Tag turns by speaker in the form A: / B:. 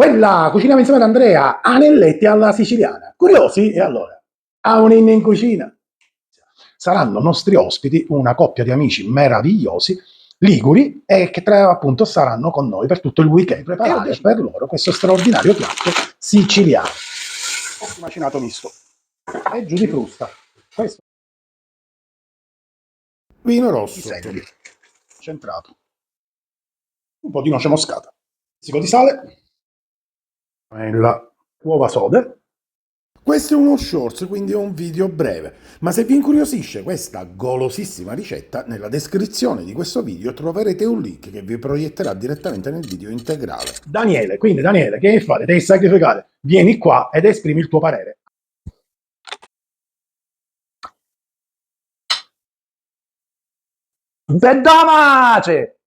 A: Quella cuciniamo insieme ad Andrea, anelletti alla siciliana. Curiosi? E allora? A un inno in cucina. Saranno nostri ospiti una coppia di amici meravigliosi, liguri, e che appunto saranno con noi per tutto il weekend, preparare per loro questo straordinario piatto siciliano. Macinato misto. E giù di frusta. Questo vino rosso, centrato, un po' di noce moscata, un pizzico di sale, uova sode. Questo è uno shorts, quindi è un video breve, ma se vi incuriosisce questa golosissima ricetta, nella descrizione di questo video troverete un link che vi proietterà direttamente nel video integrale. Daniele, quindi Daniele, che devi fare? Devi sacrificare. Vieni qua ed esprimi il tuo parere. Bedamace!